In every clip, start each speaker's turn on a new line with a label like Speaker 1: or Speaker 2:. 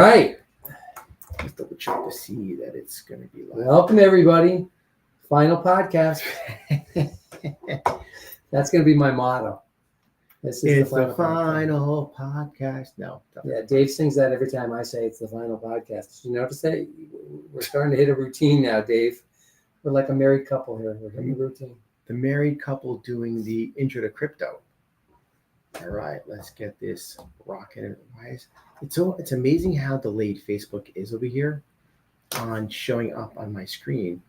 Speaker 1: right.
Speaker 2: Let's double check to see that it's going to be live.
Speaker 1: Welcome, everybody. Final podcast. That's going to be my motto.
Speaker 2: This is the final podcast. No.
Speaker 1: Yeah, Dave sings that every time I say it's the final podcast. Did you notice that? We're starting to hit a routine now, Dave. We're like a married couple here. We're hitting a routine.
Speaker 2: The married couple doing the intro to crypto. All right, let's get this rocking. It's amazing how delayed Facebook is over here on showing up on my screen.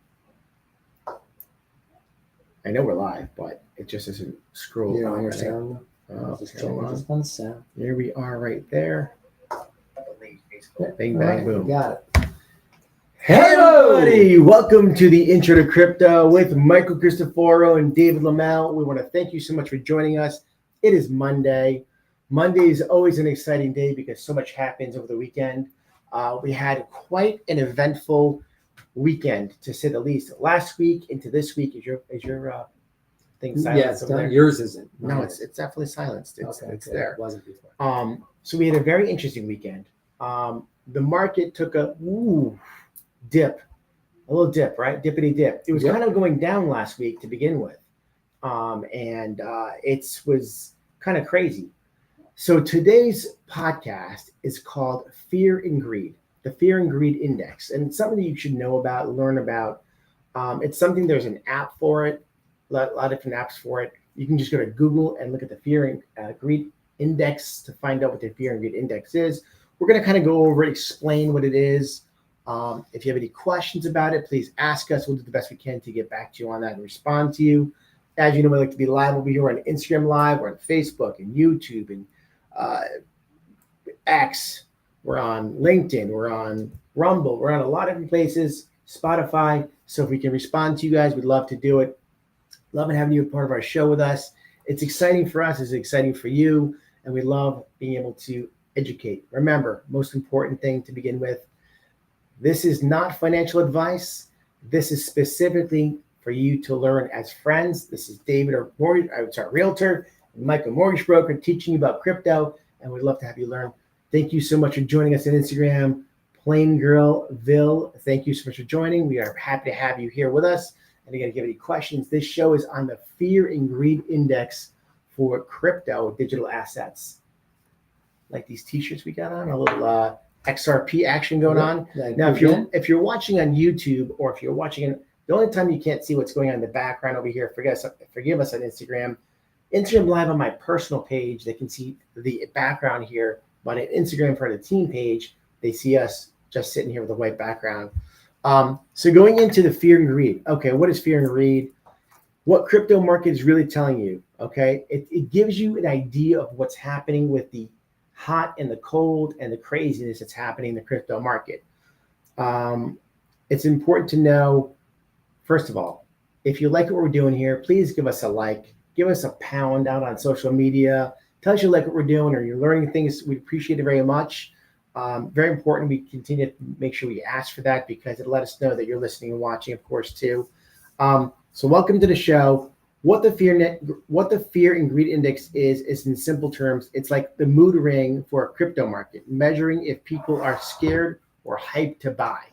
Speaker 2: I know we're live, but it just doesn't scroll.
Speaker 1: You don't hear sound?
Speaker 2: Just on
Speaker 1: sound.
Speaker 2: Here we are right there. Delayed Facebook. Bing,
Speaker 1: All
Speaker 2: bang,
Speaker 1: right,
Speaker 2: boom.
Speaker 1: Got it.
Speaker 2: Hey everybody, welcome to the Intro to Crypto with Michael Cristoforo and David Lamel. We want to thank you so much for joining us. It is Monday. Monday is always an exciting day because so much happens over the weekend. We had quite an eventful weekend, to say the least. Last week into this week, is your thing silenced?
Speaker 1: Yeah, it's
Speaker 2: over
Speaker 1: done.
Speaker 2: there?
Speaker 1: Yours isn't.
Speaker 2: No, it's definitely silenced. It's there.
Speaker 1: It wasn't before.
Speaker 2: So we had a very interesting weekend. The market took a dip, a little dip, right? Dippity dip. It was kind of going down last week to begin with. And it was kind of crazy. So today's podcast is called Fear and Greed, the Fear and Greed Index. And it's something that you should know about, learn about. It's something, there's an app for it, a lot of different apps for it. You can just go to Google and look at the Fear and Greed Index to find out what the Fear and Greed Index is. We're going to kind of go over it, explain what it is. If you have any questions about it, please ask us. We'll do the best we can to get back to you on that and respond to you. As you know, we like to be live over here on Instagram Live, we're on Facebook and YouTube and X. We're on LinkedIn, we're on Rumble, we're on a lot of different places, Spotify. So if we can respond to you guys, we'd love to do it. Love having you a part of our show with us. It's exciting for us, it's exciting for you, and we love being able to educate. Remember, most important thing to begin with, this is not financial advice. This is specifically for you to learn as friends. This is David, our realtor, and Michael, mortgage broker, teaching you about crypto, and we'd love to have you learn. Thank you so much for joining us on Instagram. Plain Girl Ville, thank you so much for joining. We are happy to have you here with us. And again, if you have any questions, this show is on the Fear and Greed Index for crypto digital assets. Like these t-shirts we got on, a little XRP action going on. Now, if you're watching on YouTube, or if you're watching, the only time you can't see what's going on in the background over here, forgive us on Instagram. Instagram Live on my personal page, they can see the background here. But on Instagram for the team page, they see us just sitting here with a white background. So going into the fear and greed. Okay, what is fear and greed? What crypto market is really telling you? Okay, it gives you an idea of what's happening with the hot and the cold and the craziness that's happening in the crypto market. It's important to know, first of all, if you like what we're doing here, please give us a like, give us a pound out on social media. Tell us you like what we're doing or you're learning things. We appreciate it very much. Very important. We continue to make sure we ask for that because it'll let us know that you're listening and watching, of course, too. So welcome to the show. What the Fear and Greed Index is in simple terms, it's like the mood ring for a crypto market, measuring if people are scared or hyped to buy.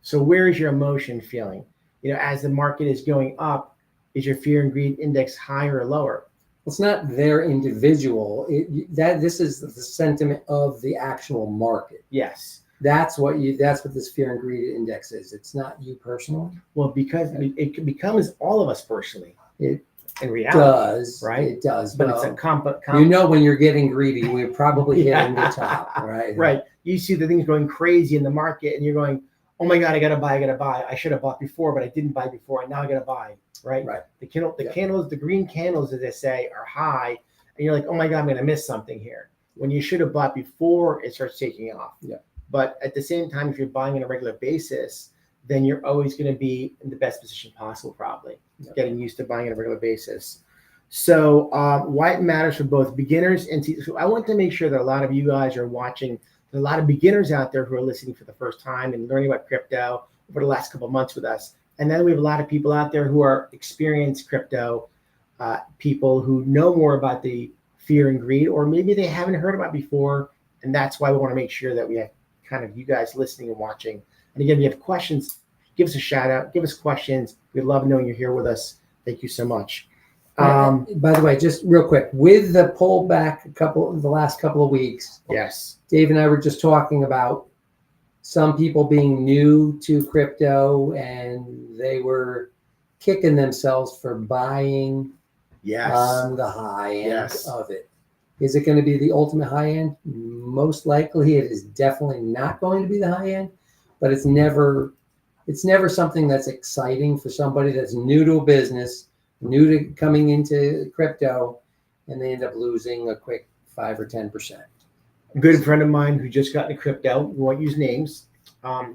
Speaker 2: So where is your emotion feeling? You know, as the market is going up, is your Fear and Greed Index higher or lower?
Speaker 1: It's not their individual. This is the sentiment of the actual market.
Speaker 2: Yes.
Speaker 1: That's what this Fear and Greed Index is. It's not you personally.
Speaker 2: Well, because it becomes all of us personally.
Speaker 1: It
Speaker 2: in reality
Speaker 1: does,
Speaker 2: right?
Speaker 1: It does,
Speaker 2: but it's a
Speaker 1: you know, when you're getting greedy, we're probably hitting the top, right?
Speaker 2: Right. You see the things going crazy in the market, and you're going, "Oh my God, I gotta buy! I should have bought before, but I didn't buy before, and now I gotta buy." Right.
Speaker 1: Right.
Speaker 2: The candles, the green candles, as they say, are high, and you're like, "Oh my God, I'm gonna miss something here." When you should have bought before it starts taking off.
Speaker 1: Yeah.
Speaker 2: But at the same time, if you're buying on a regular basis, then you're always going to be in the best position possible, probably getting used to buying on a regular basis. So why it matters for both beginners and teachers. So I want to make sure that a lot of you guys are watching. There's a lot of beginners out there who are listening for the first time and learning about crypto over the last couple of months with us. And then we have a lot of people out there who are experienced crypto people who know more about the fear and greed, or maybe they haven't heard about before. And that's why we want to make sure that we kind of you guys listening and watching. And again, if you have questions, give us a shout out, give us questions. We love knowing you're here with us. Thank you so much.
Speaker 1: By the way, just real quick, with the pullback the last couple of weeks,
Speaker 2: Yes.
Speaker 1: Dave and I were just talking about some people being new to crypto and they were kicking themselves for buying
Speaker 2: Yes.
Speaker 1: on the high end
Speaker 2: Yes.
Speaker 1: of it. Is it going to be the ultimate high end? Most likely it is definitely not going to be the high end, but it's never something that's exciting for somebody that's new to a business, new to coming into crypto, and they end up losing a quick 5 or 10%.
Speaker 2: A good friend of mine who just got into crypto, we won't use names.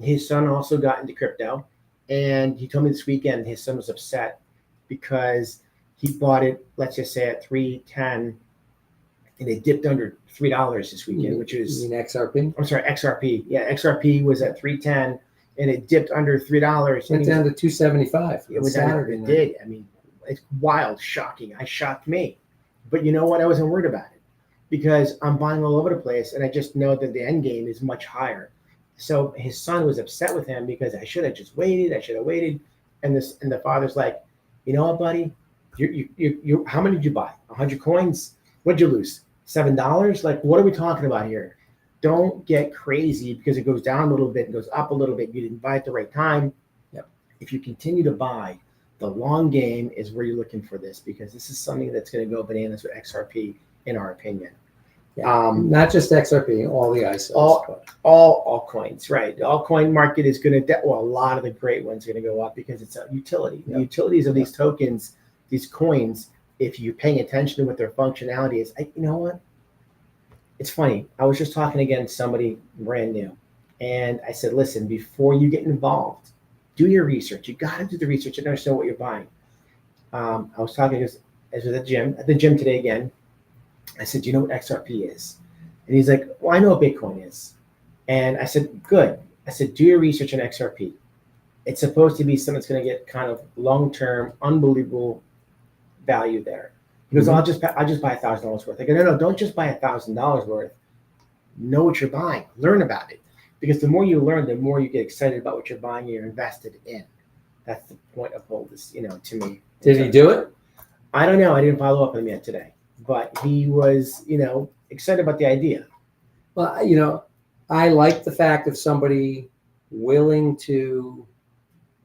Speaker 2: His son also got into crypto, and he told me this weekend his son was upset because he bought it, let's just say at 310, and it dipped under $3 this weekend, which is,
Speaker 1: You mean XRP?
Speaker 2: I'm sorry, XRP. Yeah, XRP was at 310, and it dipped under $3.
Speaker 1: Went down to 275.
Speaker 2: It was Saturday. It did. I mean, it's wild, shocking. It shocked me. But you know what? I wasn't worried about it because I'm buying all over the place, and I just know that the end game is much higher. So his son was upset with him because I should have just waited. I should have waited. And the father's like, you know what, buddy? You how many did you buy? 100 coins? What'd you lose? $7? Like, what are we talking about here? Don't get crazy because it goes down a little bit and goes up a little bit. You didn't buy at the right time.
Speaker 1: Yep.
Speaker 2: If you continue to buy, the long game is where you're looking for this because this is something that's going to go bananas with XRP, in our opinion.
Speaker 1: Yeah. Not just XRP, all the ISOs.
Speaker 2: All coins, right? The altcoin market is going to, a lot of the great ones are going to go up because it's a utility.
Speaker 1: Yep.
Speaker 2: The utilities of these tokens, these coins, if you're paying attention to what their functionality is, you know what? It's funny. I was just talking again to somebody brand new, and I said, listen, before you get involved, do your research. You got to do the research and understand what you're buying. I was talking I was at the gym today again. I said, do you know what XRP is? And he's like, well, I know what Bitcoin is. And I said, good. I said, do your research on XRP. It's supposed to be something that's going to get kind of long-term, unbelievable value there. He goes, I'll just buy $1,000 worth. I go, no, don't just buy $1,000 worth. Know what you're buying. Learn about it. Because the more you learn, the more you get excited about what you're buying and you're invested in. That's the point of all this, to me.
Speaker 1: Did he do it?
Speaker 2: I don't know. I didn't follow up with him yet today. But he was, excited about the idea.
Speaker 1: Well, I like the fact of somebody willing to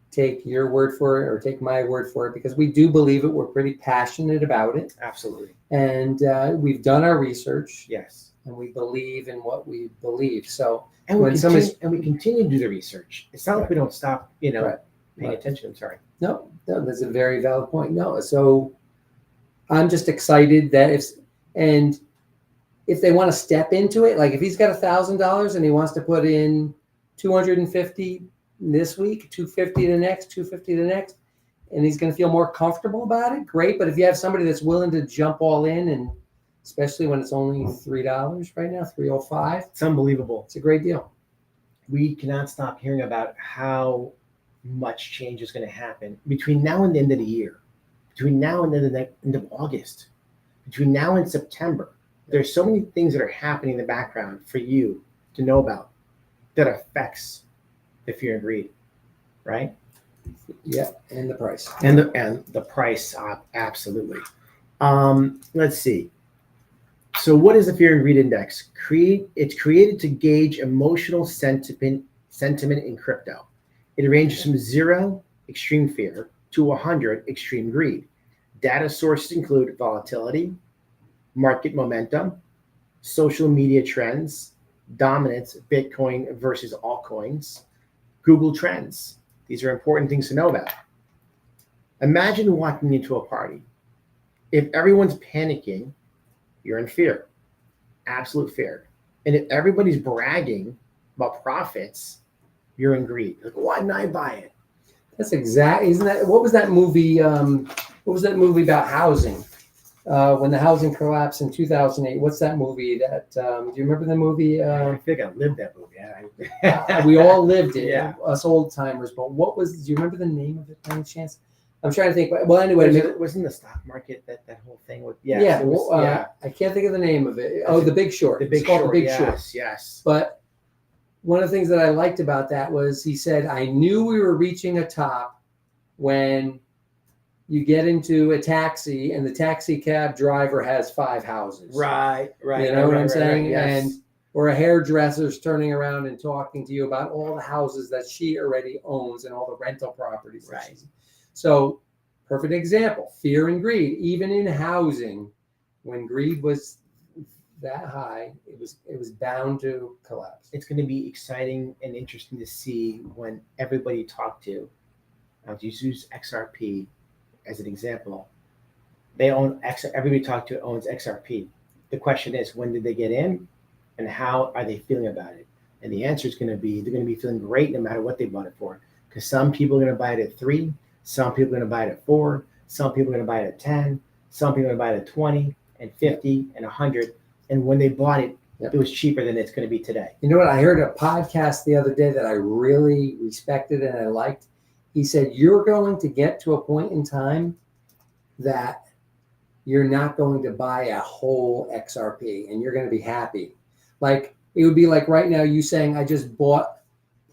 Speaker 1: take your word for it or take my word for it because we do believe it. We're pretty passionate about it.
Speaker 2: Absolutely.
Speaker 1: And we've done our research.
Speaker 2: Yes.
Speaker 1: And we believe in what we believe. So
Speaker 2: and we continue to do the research. It's not like we don't stop, paying attention. I'm sorry.
Speaker 1: No, that's a very valid point. No, so I'm just excited that if they want to step into it, like if he's got $1,000 and he wants to put in 250 this week, 250 the next, 250 the next, and he's going to feel more comfortable about it, great. But if you have somebody that's willing to jump all in, and especially when it's only $3 right now, $3.05,
Speaker 2: it's unbelievable.
Speaker 1: It's a great deal.
Speaker 2: We cannot stop hearing about how much change is going to happen between now and the end of the year, between now and the end of August, between now and September. There's so many things that are happening in the background for you to know about that affects the fear and greed, right?
Speaker 1: Yeah, and the price.
Speaker 2: And the price, absolutely. Let's see. So what is the fear and greed index? It's created to gauge emotional sentiment in crypto. It ranges from 0, extreme fear, to 100, extreme greed. Data sources include volatility, market momentum, social media trends, dominance, Bitcoin versus altcoins, Google Trends. These are important things to know about. Imagine walking into a party. If everyone's panicking, you're in fear, absolute fear. And if everybody's bragging about profits, you're in greed. Like, why didn't I buy it?
Speaker 1: That's isn't that, what was that movie? What was that movie about housing? When the housing collapsed in 2008, what's that movie that, do you remember the movie?
Speaker 2: I think I lived that movie.
Speaker 1: We all lived it,
Speaker 2: yeah.
Speaker 1: Us old timers, but do you remember the name of it by any chance? I'm trying to think, well, anyway.
Speaker 2: It was in the stock market, that whole thing with,
Speaker 1: I can't think of the name of it. Oh, The Big Short.
Speaker 2: The Big
Speaker 1: Short.
Speaker 2: Short.
Speaker 1: The Big Short.
Speaker 2: Yes.
Speaker 1: But one of the things that I liked about that was he said, I knew we were reaching a top when you get into a taxi and the taxi cab driver has 5 houses.
Speaker 2: Right.
Speaker 1: You know what I'm saying?
Speaker 2: Yes.
Speaker 1: And or a hairdresser's turning around and talking to you about all the houses that she already owns and all the rental properties. That
Speaker 2: Right.
Speaker 1: she's, so perfect example, fear and greed. Even in housing, when greed was that high, it was bound to collapse.
Speaker 2: It's going to be exciting and interesting to see when everybody you talk to, I'll just use XRP as an example. They own everybody talked to owns XRP. The question is, when did they get in and how are they feeling about it? And the answer is going to be, they're going to be feeling great no matter what they bought it for. Because some people are going to buy it at 3, some people are going to buy it at 4, some people are going to buy it at 10, some people are going to buy it at 20 and 50 and 100. And when they bought it,
Speaker 1: Yep.
Speaker 2: it was cheaper than it's going to be today.
Speaker 1: You know what? I heard a podcast the other day that I really respected and I liked. He said, you're going to get to a point in time that you're not going to buy a whole XRP and you're going to be happy. Like it would be like right now you saying, I just bought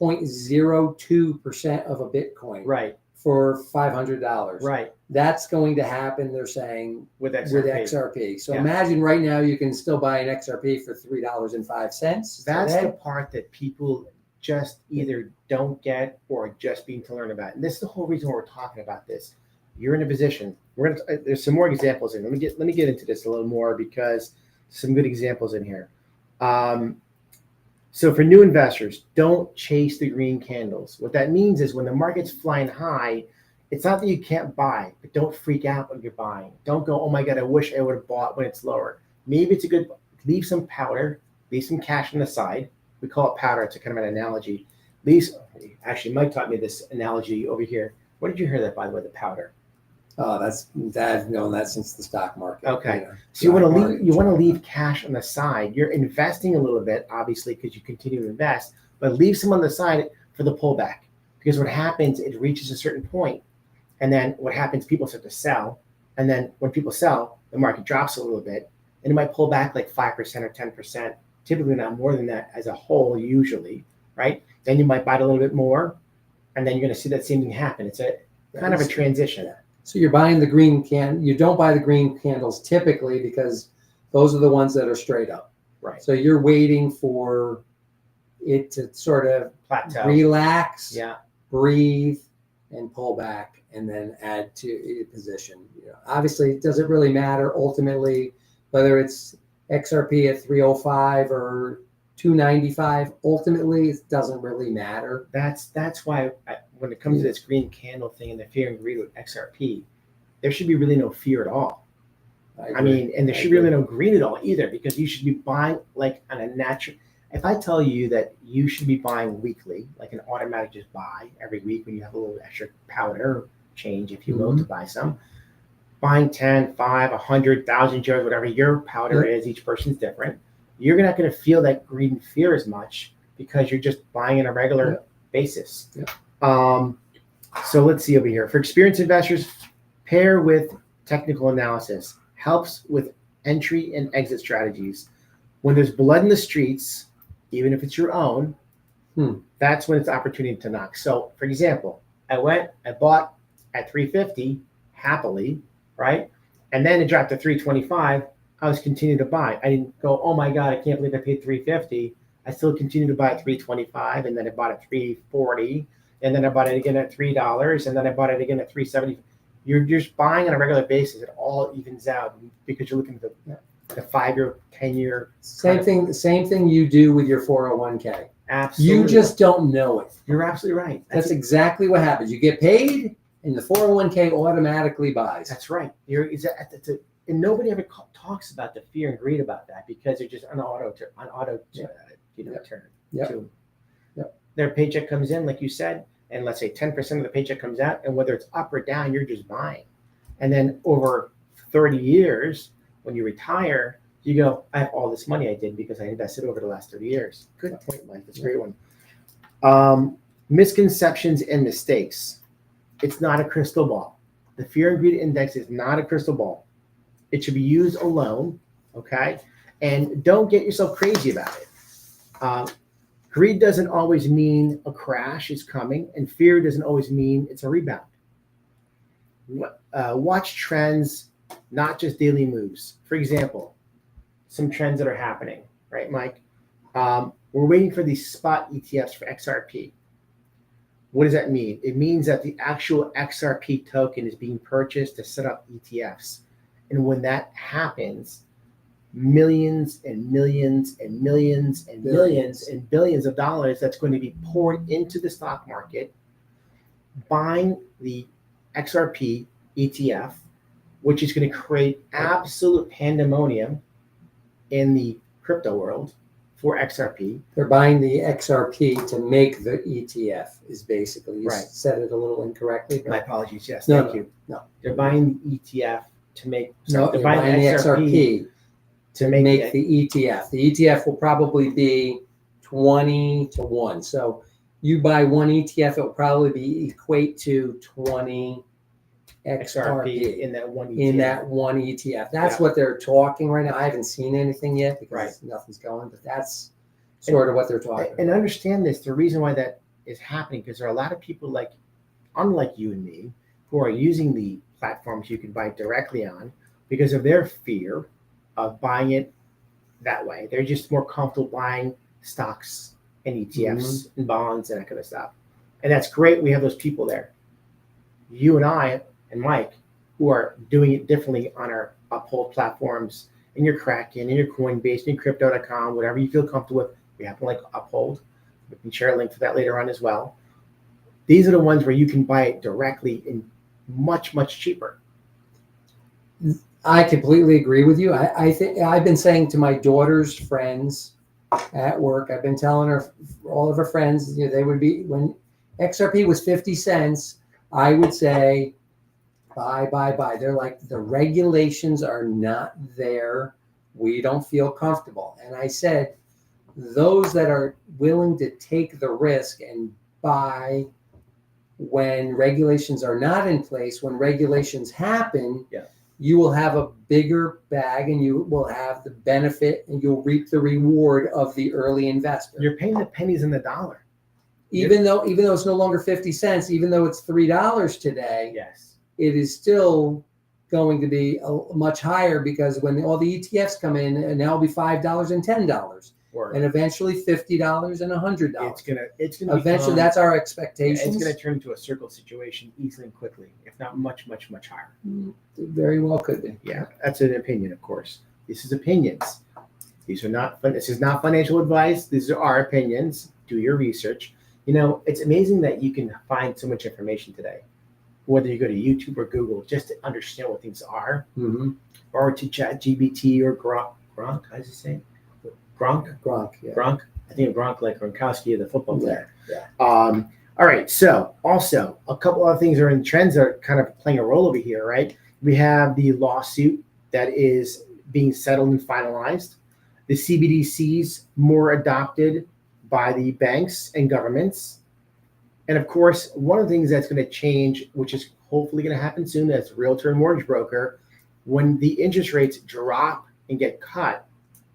Speaker 1: 0.02% of a Bitcoin
Speaker 2: Right.
Speaker 1: for $500.
Speaker 2: Right.
Speaker 1: That's going to happen, they're saying,
Speaker 2: With XRP.
Speaker 1: with XRP. So
Speaker 2: Yeah.
Speaker 1: imagine right now you can still buy an XRP for $3.05.
Speaker 2: That's
Speaker 1: today.
Speaker 2: the part that people just either don't get or are just being to learn about. And this is the whole reason we're talking about this. You're in a position. There's some more examples in. Let me get into this a little more because some good examples in here. So for new investors, don't chase the green candles. What that means is when the market's flying high, it's not that you can't buy, but don't freak out when you're buying. Don't go, oh my God, I wish I would have bought when it's lower. Maybe it's a good, leave some powder, leave some cash on the side. We call it powder. It's a kind of an analogy. Actually, Mike taught me this analogy over here. Where did you hear that, by the way, the powder?
Speaker 1: Oh, I've known that since the stock market.
Speaker 2: Okay.
Speaker 1: You know,
Speaker 2: So
Speaker 1: stock
Speaker 2: you want to
Speaker 1: market.
Speaker 2: leave cash on the side. You're investing a little bit, obviously, because you continue to invest, but leave some on the side for the pullback. Because what happens, it reaches a certain point, and then what happens, people start to sell, and then when people sell, the market drops a little bit, and it might pull back like 5% or 10%, typically not more than that as a whole, usually, right? Then you might buy it a little bit more, and then you're going to see that same thing happen. It's a kind of a transition.
Speaker 1: So you're buying the green you don't buy the green candles typically because those are the ones that are straight up.
Speaker 2: Right.
Speaker 1: So you're waiting for it to sort of
Speaker 2: Plateau.
Speaker 1: relax,
Speaker 2: Yeah.
Speaker 1: breathe, and pull back, and then add to your position. You know, obviously, it doesn't really matter ultimately whether it's XRP at 305 or 295. Ultimately, it doesn't really matter.
Speaker 2: That's why when it comes to this green candle thing and the fear and greed with XRP, there should be really no fear at all. I mean, and there should be really no greed at all either, because you should be buying like on a natural. If I tell you that you should be buying weekly, like an automatic just buy every week when you have a little extra powder change, if you will, to buy some, buying 10, 5, 100,000 shares, whatever your powder is, each person's different. You're not going to feel that greed and fear as much because you're just buying on a regular basis. So let's see over here. For experienced investors, pair with technical analysis. Helps with entry and exit strategies. When there's blood in the streets, even if it's your own, that's when it's opportunity to knock. So, for example, I bought at 350 happily, right? And then it dropped to 325. I was continuing to buy. I didn't go, oh my God, I can't believe I paid 350. I still continued to buy at 325, and then I bought at 340, and then I bought it again at $3, and then I bought it again at 370. You're just buying on a regular basis. It all evens out because you're looking at the 5-year, 10-year.
Speaker 1: Same thing you do with your 401k.
Speaker 2: Absolutely.
Speaker 1: You just don't know it.
Speaker 2: You're absolutely right.
Speaker 1: That's exactly what happens. You get paid, and the 401k automatically buys.
Speaker 2: That's right. And nobody ever talks about the fear and greed about that because they're just on auto turn. Their paycheck comes in, like you said, and let's say 10% of the paycheck comes out, and whether it's up or down, you're just buying. And then over 30 years, when you retire, you go, I have all this money I did because I invested over the last 30 years. Good point, Mike. That's a great one. Misconceptions and mistakes. It's not a crystal ball. The fear and greed index is not a crystal ball. It should be used alone, okay? And don't get yourself crazy about it. Greed doesn't always mean a crash is coming, and fear doesn't always mean it's a rebound. Watch trends, not just daily moves. For example, some trends that are happening, right, Mike? We're waiting for these spot ETFs for XRP. What does that mean? It means that the actual XRP token is being purchased to set up ETFs. And when that happens, millions and millions and millions and millions and billions of dollars that's going to be poured into the stock market, buying the XRP ETF, which is going to create absolute pandemonium in the crypto world for XRP.
Speaker 1: They're buying the XRP to make the ETF is basically, you
Speaker 2: Right.
Speaker 1: said it a little incorrectly. but-
Speaker 2: My apologies. Yes,
Speaker 1: No,
Speaker 2: thank you.
Speaker 1: no.
Speaker 2: They're buying the ETF to make.
Speaker 1: No,
Speaker 2: they're
Speaker 1: you're buying the XRP
Speaker 2: to
Speaker 1: make
Speaker 2: make
Speaker 1: the ETF. The ETF will probably be 20 to 1. So you buy one ETF, it will probably be equate to 20
Speaker 2: XRP
Speaker 1: XRP
Speaker 2: in that one ETF.
Speaker 1: in that one ETF. That's
Speaker 2: Yeah.
Speaker 1: what they're talking right now. I haven't seen anything yet because
Speaker 2: Right.
Speaker 1: nothing's going, but that's sort of what they're talking
Speaker 2: And understand this, the reason why that is happening, because there are a lot of people like, unlike you and me, who are using the platforms you can buy directly on because of their fear of buying it that way. They're just more comfortable buying stocks and ETFs and bonds and that kind of stuff. And that's great. We have those people there. You and I and Mike, who are doing it differently on our Uphold platforms, in your Kraken, in your Coinbase, in your Crypto.com, whatever you feel comfortable with. We happen to like Uphold. We can share a link for that later on as well. These are the ones where you can buy it directly and much, much cheaper.
Speaker 1: I completely agree with you. I think I've been saying to my daughter's friends at work, I've been telling her, all of her friends, they would be, when XRP was 50 cents, I would say, buy. They're like, the regulations are not there. We don't feel comfortable. And I said, those that are willing to take the risk and buy when regulations are not in place, when regulations happen, you will have a bigger bag and you will have the benefit and you'll reap the reward of the early investor.
Speaker 2: You're paying the pennies in the dollar.
Speaker 1: Even though it's no longer 50 cents, even though it's $3 today,
Speaker 2: Yes.
Speaker 1: it is still going to be much higher because when all the ETFs come in, and now it'll be $5 and $10.
Speaker 2: Word.
Speaker 1: And eventually $50 and $100.
Speaker 2: It's gonna
Speaker 1: Eventually,
Speaker 2: become,
Speaker 1: that's our
Speaker 2: it's
Speaker 1: expectations.
Speaker 2: gonna turn into a circle situation easily and quickly, if not much, much, much higher.
Speaker 1: It very well could be.
Speaker 2: Yeah, that's an opinion, of course. This is opinions. This is not financial advice. These are our opinions. Do your research. It's amazing that you can find so much information today, whether you go to YouTube or Google, just to understand what things are, or to ChatGPT or Gronk. How does it say? Gronk.
Speaker 1: Yeah.
Speaker 2: Gronk. I think of Gronk like Gronkowski, the football player.
Speaker 1: Yeah.
Speaker 2: All right. So also a couple other things are in trends that are kind of playing a role over here, right? We have the lawsuit that is being settled and finalized. The CBDCs more adopted by the banks and governments. And of course, one of the things that's going to change, which is hopefully going to happen soon, as realtor and mortgage broker, when the interest rates drop and get cut,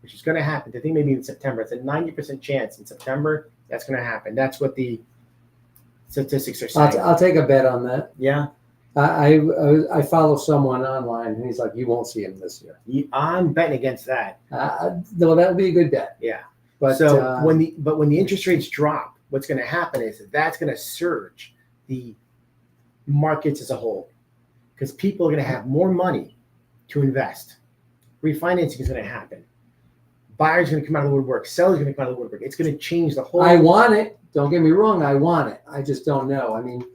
Speaker 2: which is going to happen, I think maybe in September. It's a 90% chance in September that's going to happen. That's what the statistics are saying.
Speaker 1: I'll take a bet on that.
Speaker 2: Yeah.
Speaker 1: I follow someone online and he's like, you won't see him this year.
Speaker 2: I'm betting against that.
Speaker 1: Well, that would be a good bet.
Speaker 2: Yeah.
Speaker 1: But
Speaker 2: so when the interest rates drop, what's going to happen is that's going to surge the markets as a whole, because people are going to have more money to invest. Refinancing is going to happen. Buyers are going to come out of the woodwork. Sellers are going to come out of the woodwork. It's going to change the whole.
Speaker 1: I want it. Don't get me wrong. I want it. I just don't know. I mean,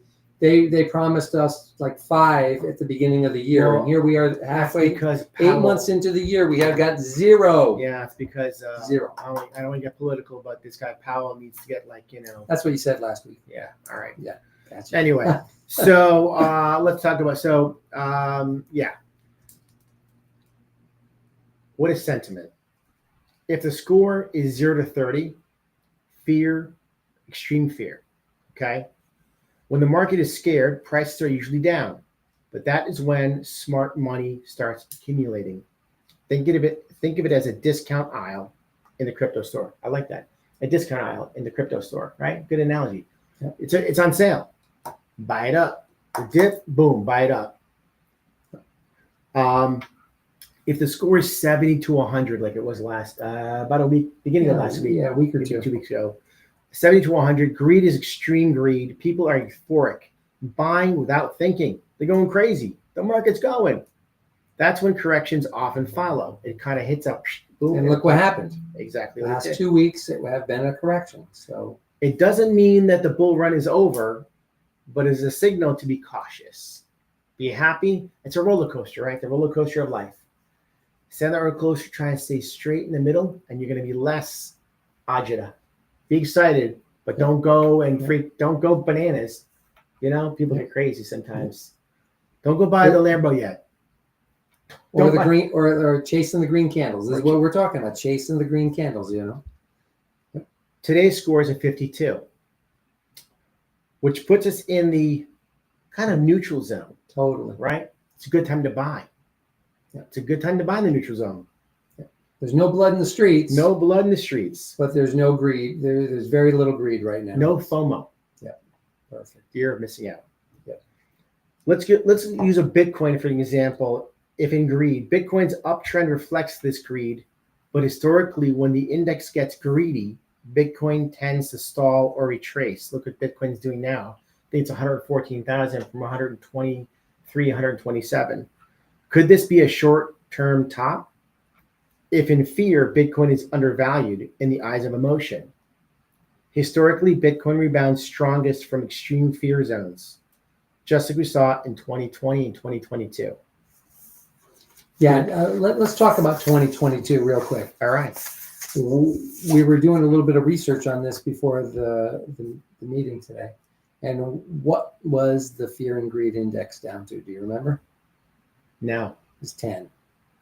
Speaker 1: they promised us like 5 at the beginning of the year, and here we are halfway.
Speaker 2: Because
Speaker 1: 8 months into the year, we have got 0.
Speaker 2: Yeah, it's because
Speaker 1: 0.
Speaker 2: I don't want to get political, but this guy Powell needs to get
Speaker 1: That's what you said last week.
Speaker 2: Yeah. All right.
Speaker 1: Yeah. Gotcha.
Speaker 2: Anyway, so let's talk about what is sentiment? If the score is 0 to 30, fear, extreme fear. Okay. When the market is scared, prices are usually down, but that is when smart money starts accumulating. Think of it as a discount aisle in the crypto store. I like that. a discount aisle in the crypto store, right? Good analogy.
Speaker 1: Yeah.
Speaker 2: It's on sale. Buy it up. The dip, boom, buy it up. If the score is 70 to 100, like it was last about a week, beginning of last week,
Speaker 1: Yeah, a week or
Speaker 2: maybe
Speaker 1: two.
Speaker 2: 2 weeks ago, 70 to 100, greed is extreme greed. People are euphoric, buying without thinking. They're going crazy. The market's going. That's when corrections often follow. It kind of hits up, boom.
Speaker 1: And look what happened.
Speaker 2: Exactly.
Speaker 1: The
Speaker 2: what it
Speaker 1: last
Speaker 2: did.
Speaker 1: 2 weeks, it have been a correction. So
Speaker 2: It doesn't mean that the bull run is over, but it's a signal to be cautious. Be happy. It's a roller coaster, right? The roller coaster of life. Stand that roller coaster, try and stay straight in the middle, and you're going to be less agita. Be excited, but don't go and freak. Don't go bananas. You know, people get crazy sometimes. Don't go buy the Lambo yet.
Speaker 1: or
Speaker 2: Don't
Speaker 1: the
Speaker 2: buy-
Speaker 1: green or chasing the green candles. This is what we're talking about, chasing the green candles, you know.
Speaker 2: Today's score is a 52, which puts us in the kind of neutral zone,
Speaker 1: Totally.
Speaker 2: right? It's a good time to buy.
Speaker 1: Yeah.
Speaker 2: It's a good time to buy in the neutral zone.
Speaker 1: There's no blood in the streets.
Speaker 2: No blood in the streets.
Speaker 1: But there's no greed. There's very little greed right now.
Speaker 2: No FOMO.
Speaker 1: Perfect.
Speaker 2: Fear of missing out.
Speaker 1: Yeah.
Speaker 2: Let's use a Bitcoin for an example. If in greed, Bitcoin's uptrend reflects this greed, but historically, when the index gets greedy, Bitcoin tends to stall or retrace. Look what Bitcoin's doing now. I think it's 114,000 from 123, 127. Could this be a short-term top? If in fear, Bitcoin is undervalued in the eyes of emotion. Historically, Bitcoin rebounds strongest from extreme fear zones, just like we saw in 2020 and 2022.
Speaker 1: Yeah, let's talk about 2022 real quick.
Speaker 2: All right.
Speaker 1: We were doing a little bit of research on this before the meeting today. And what was the fear and greed index down to? Do you remember?
Speaker 2: Now,
Speaker 1: It was 10.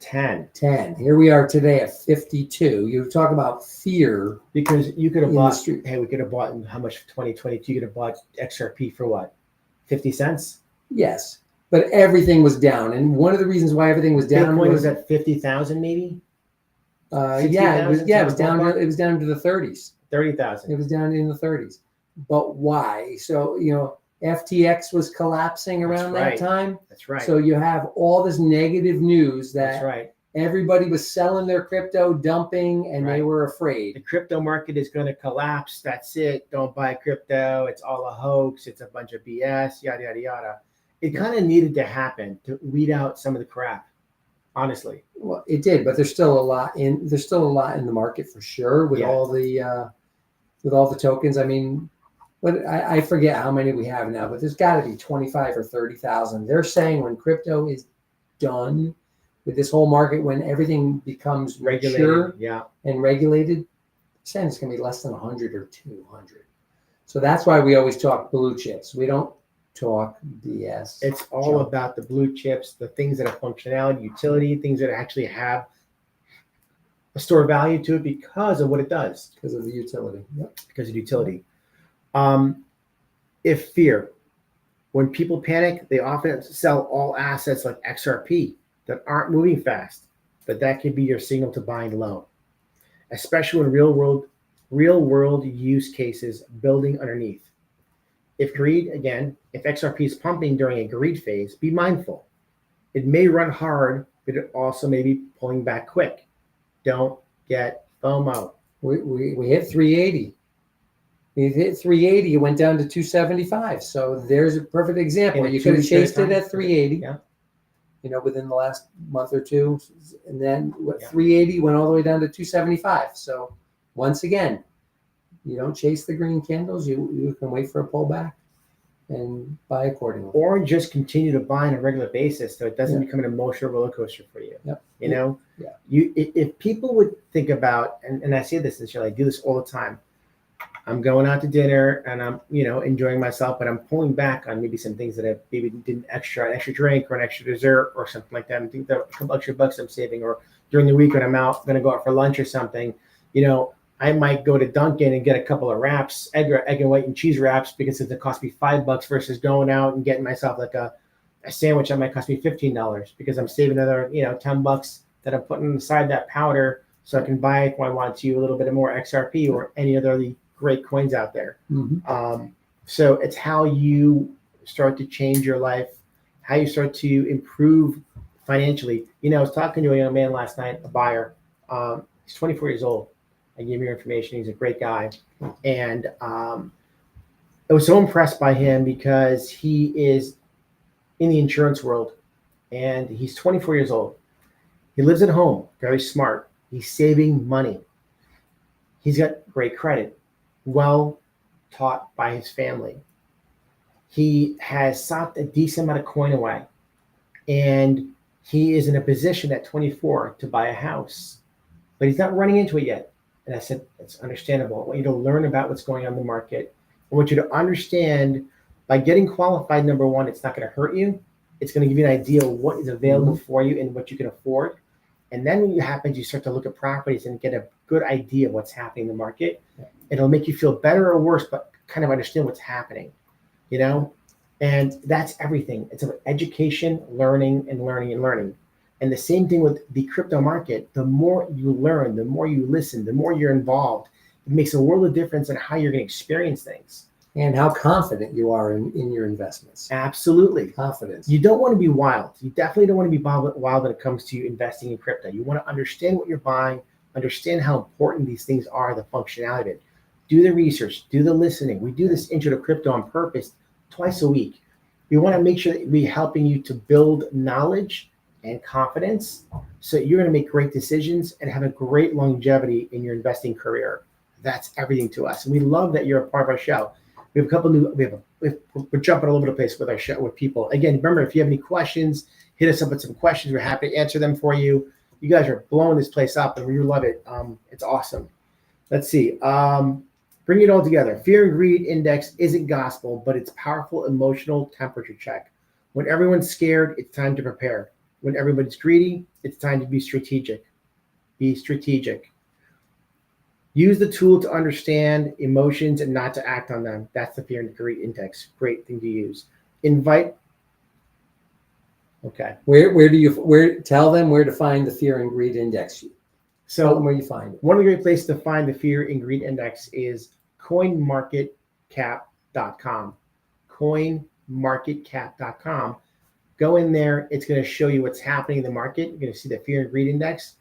Speaker 2: 10.
Speaker 1: 10. Here we are today at 52. You talk about fear.
Speaker 2: Because you could have
Speaker 1: In the
Speaker 2: bought,
Speaker 1: street.
Speaker 2: hey, we could have bought, how much for 2022? You could have bought XRP for what? 50 cents?
Speaker 1: Yes, but everything was down. And one of the reasons why everything was down
Speaker 2: Bitcoin
Speaker 1: was
Speaker 2: was at 50,000 maybe?
Speaker 1: it was
Speaker 2: 60,000
Speaker 1: down
Speaker 2: ballpark?
Speaker 1: to the 30s.
Speaker 2: 30,000.
Speaker 1: It was down in the 30s. But why? So, FTX was collapsing around
Speaker 2: That's right.
Speaker 1: that time.
Speaker 2: That's right.
Speaker 1: So you have all this negative news
Speaker 2: That's
Speaker 1: that
Speaker 2: right.
Speaker 1: everybody was selling their crypto, dumping, and they
Speaker 2: Right.
Speaker 1: were
Speaker 2: The
Speaker 1: afraid.
Speaker 2: crypto market is going to collapse. That's it. Don't buy crypto. It's all a hoax. It's a bunch of BS, yada, yada, yada. It kind of needed to happen to weed out some of the crap, honestly.
Speaker 1: Well, it did, but there's still a lot in the market for sure with
Speaker 2: Yeah.
Speaker 1: all the tokens. I mean, but I forget how many we have now, but there's got to be 25 or 30,000. They're saying when crypto is done with this whole market, when everything becomes
Speaker 2: Regulated.
Speaker 1: mature
Speaker 2: Yeah.
Speaker 1: and regulated, saying it's going to be less than 100 or 200. So that's why we always talk blue chips. We don't talk BS.
Speaker 2: It's all
Speaker 1: Junk.
Speaker 2: about the blue chips, the things that have functionality, utility, things that actually have a store value to it because of what it does,
Speaker 1: because of the utility. Yep.
Speaker 2: because of utility. If fear, when people panic, they often sell all assets like XRP that aren't moving fast, but that could be your signal to buying low, especially when real world use cases building underneath. If greed, again, if XRP is pumping during a greed phase, be mindful. It may run hard, but it also may be pulling back quick. Don't get FOMO.
Speaker 1: We hit 380. We hit 380. It went down to 275. So there's a perfect example.
Speaker 2: In a
Speaker 1: You could have
Speaker 2: 2 week
Speaker 1: chased it
Speaker 2: time.
Speaker 1: at 380.
Speaker 2: Yeah.
Speaker 1: Within the last month or two, and then
Speaker 2: Yeah.
Speaker 1: 380 went all the way down to 275. So once again, you don't chase the green candles. You can wait for a pullback and buy accordingly.
Speaker 2: Or just continue to buy on a regular basis so it doesn't
Speaker 1: Yeah.
Speaker 2: become an emotional roller coaster for you.
Speaker 1: Yep.
Speaker 2: You know,
Speaker 1: Yeah.
Speaker 2: If people would think about, and I say this and I do this all the time. I'm going out to dinner and I'm, enjoying myself, but I'm pulling back on maybe some things that I maybe did an extra drink or an extra dessert or something like that. I think that a couple extra bucks I'm saving, or during the week when I'm going to go out for lunch or something, I might go to Dunkin' and get a couple of wraps, egg and white and cheese wraps, because it cost me $5 versus going out and getting myself like a sandwich that might cost me $15 because I'm saving another, $10 that I'm putting aside that powder So I can buy, if I want to, a little bit more XRP or any other of the great coins out there. So it's how you start to change your life, how you start to improve financially. I was talking to a young man last night, a buyer. He's 24 years old. I gave him your information. He's a great guy. And I was so impressed by him because he is in the insurance world and he's 24 years old. He lives at home, very smart. He's saving money. He's got great credit, well taught by his family. He has socked a decent amount of coin away, and he is in a position at 24 to buy a house, but he's not running into it yet. And I said, it's understandable. I want you to learn about what's going on in the market. I want you to understand by getting qualified, number one, it's not going to hurt you. It's going to give you an idea of what is available for you and what you can afford. And then when it happens, you start to look at properties and get a good idea of what's happening in the market. It'll make you feel better or worse, but kind of understand what's happening, And that's everything. It's about education, learning. And the same thing with the crypto market. The more you learn, the more you listen, the more you're involved, it makes a world of difference in how you're going to experience things.
Speaker 1: And how confident you are in your investments.
Speaker 2: Absolutely.
Speaker 1: Confidence.
Speaker 2: You don't want to be wild. You definitely don't want to be wild when it comes to investing in crypto. You want to understand what you're buying, understand how important these things are, the functionality of it. Do the research, do the listening. We do this intro to crypto on purpose twice a week. We want to make sure that we're helping you to build knowledge and confidence so you're going to make great decisions and have a great longevity in your investing career. That's everything to us. And we love that you're a part of our show. We have a couple new, we're jumping all over the place with our show with people. Again, remember, if you have any questions, hit us up with some questions. We're happy to answer them for you. You guys are blowing this place up and we love it. It's awesome. Let's see. Bring it all together. Fear and Greed Index isn't gospel, but it's powerful emotional temperature check. When everyone's scared, it's time to prepare. When everybody's greedy, it's time to be strategic. Be strategic. Use the tool to understand emotions and not to act on them. That's the Fear and Greed Index. Great thing to use. Invite. Okay.
Speaker 1: Tell them where to find the Fear and Greed Index.
Speaker 2: So
Speaker 1: tell them where you find it.
Speaker 2: One of the great places to find the Fear and Greed Index is coinmarketcap.com. Coinmarketcap.com. Go in there. It's going to show you what's happening in the market. You're going to see the Fear and Greed Index.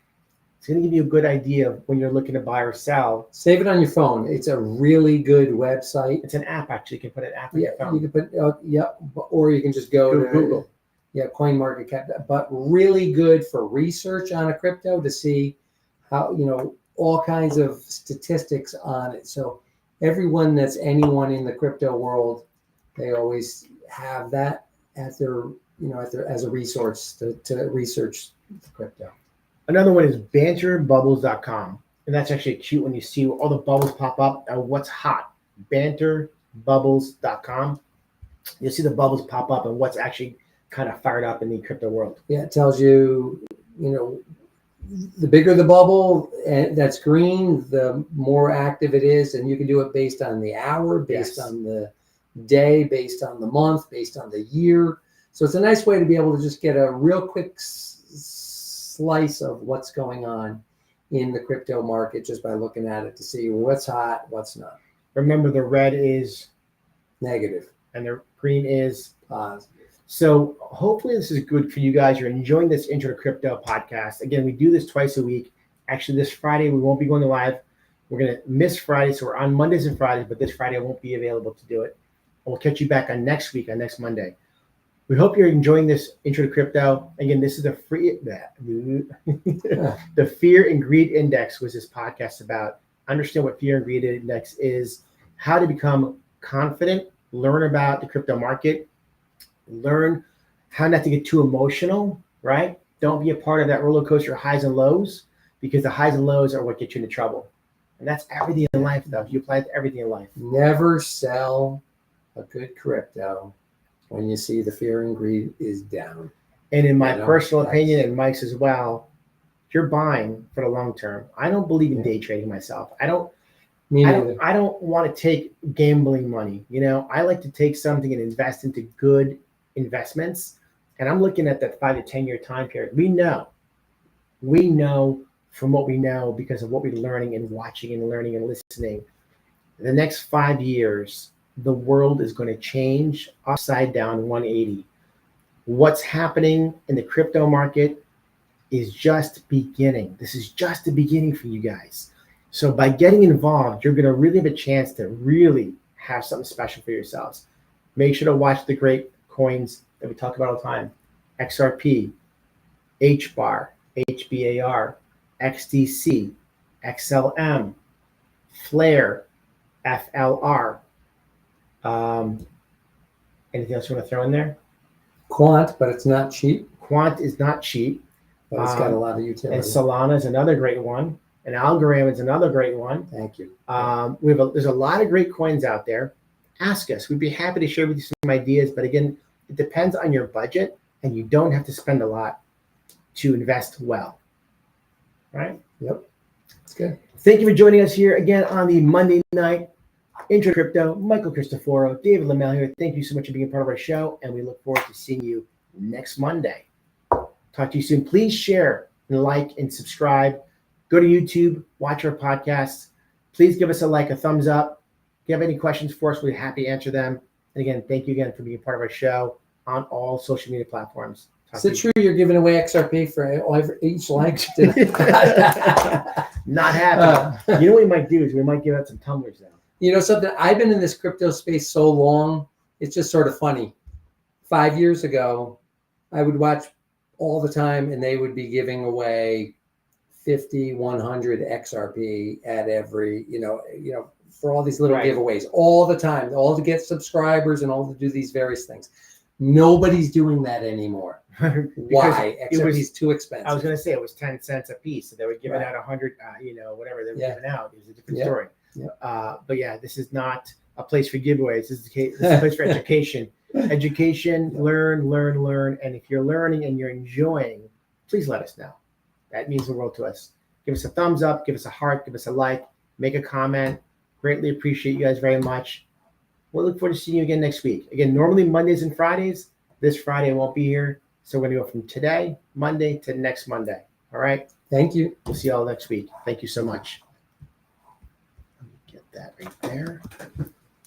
Speaker 2: It's going to give you a good idea of when you're looking to buy or sell.
Speaker 1: Save it on your phone. It's a really good website.
Speaker 2: It's an app, actually. You can put an app on your phone.
Speaker 1: You can put, or you can just go to
Speaker 2: Google.
Speaker 1: Yeah, CoinMarketCap. But really good for research on a crypto to see how, all kinds of statistics on it. So anyone in the crypto world, they always have that at their, as a resource to research the crypto.
Speaker 2: Another one is banterbubbles.com. And that's actually cute when you see all the bubbles pop up and what's hot. Banterbubbles.com. You'll see the bubbles pop up and what's actually kind of fired up in the crypto world.
Speaker 1: Yeah, it tells you, the bigger the bubble that's green, the more active it is. And you can do it based on the hour, based on the day, based on the month, based on the year. So it's a nice way to be able to just get a real quick slice of what's going on in the crypto market just by looking at it to see what's hot, what's not.
Speaker 2: Remember, the red is
Speaker 1: negative
Speaker 2: and the green is
Speaker 1: positive.
Speaker 2: So hopefully this is good for you guys. You're enjoying this Intro to Crypto podcast. Again, we do this twice a week. Actually, this Friday, we won't be going live. We're going to miss Friday. So we're on Mondays and Fridays, but this Friday I won't be available to do it. And we'll catch you back on next week, on next Monday. We hope you're enjoying this Intro to Crypto. Again, this is the Fear and Greed Index was this podcast about. Understand what Fear and Greed Index is, how to become confident, learn about the crypto market, learn how not to get too emotional, right? Don't be a part of that roller coaster highs and lows, because the highs and lows are what get you into trouble. And that's everything in life, though. You apply it to everything in life.
Speaker 1: Never sell a good crypto when you see the fear and greed is down.
Speaker 2: And in my personal opinion, and Mike's as well, you're buying for the long term. I don't believe in day trading myself. I don't want to take gambling money. I like to take something and invest into good investments. And I'm looking at that 5 to 10 year time period. We know from what we know because of what we're learning and watching and learning and listening. The next 5 years, the world is going to change upside down 180. What's happening in the crypto market is just beginning. This is just the beginning for you guys. So by getting involved, you're going to really have a chance to really have something special for yourselves. Make sure to watch the great coins that we talk about all the time. XRP, HBAR, HBAR, XDC, XLM, Flare, FLR. Anything else you want to throw in there?
Speaker 1: Quant, but it's not cheap,
Speaker 2: Quant is not cheap.
Speaker 1: but it's got a lot of utility.
Speaker 2: And Solana is another great one. And Algorand is another great one.
Speaker 1: Thank you.
Speaker 2: There's a lot of great coins out there. Ask us. We'd be happy to share with you some ideas. But again, it depends on your budget, and you don't have to spend a lot to invest well. Right?
Speaker 1: Yep. That's good.
Speaker 2: Thank you for joining us here again on the Monday night Intro Crypto. Michael Cristoforo, David Lamel here. Thank you so much for being a part of our show, and we look forward to seeing you next Monday. Talk to you soon. Please share and like and subscribe. Go to YouTube, watch our podcasts. Please give us a thumbs up. If you have any questions for us, we're happy to answer them. And again, thank you again for being a part of our show on all social media platforms.
Speaker 1: Is it true you're giving away XRP for each like?
Speaker 2: Not happening. You know what we might do is we might give out some tumblers now.
Speaker 1: You know something? I've been in this crypto space so long, it's just sort of funny. 5 years ago, I would watch all the time, and they would be giving away 50, 100 XRP at every, for all these little
Speaker 2: Right.
Speaker 1: giveaways all the time, all to get subscribers and all to do these various things. Nobody's doing that anymore. Why? XRP is too expensive.
Speaker 2: I was going to say it was 10 cents a piece. So they were giving
Speaker 1: Right.
Speaker 2: out 100, whatever they were
Speaker 1: Yeah.
Speaker 2: giving out. It was a different
Speaker 1: Yeah.
Speaker 2: story.
Speaker 1: Yeah.
Speaker 2: But yeah, this is not a place for giveaways. This is a place for education. Education, learn. And if you're learning and you're enjoying, please let us know. That means the world to us. Give us a thumbs up, give us a heart, give us a like, make a comment. Greatly appreciate you guys very much. We'll look forward to seeing you again next week. Again, normally Mondays and Fridays. This Friday I won't be here. So we're going to go from today, Monday, to next Monday. All right?
Speaker 1: Thank you.
Speaker 2: We'll see you all next week. Thank you so much. Let me get that right there.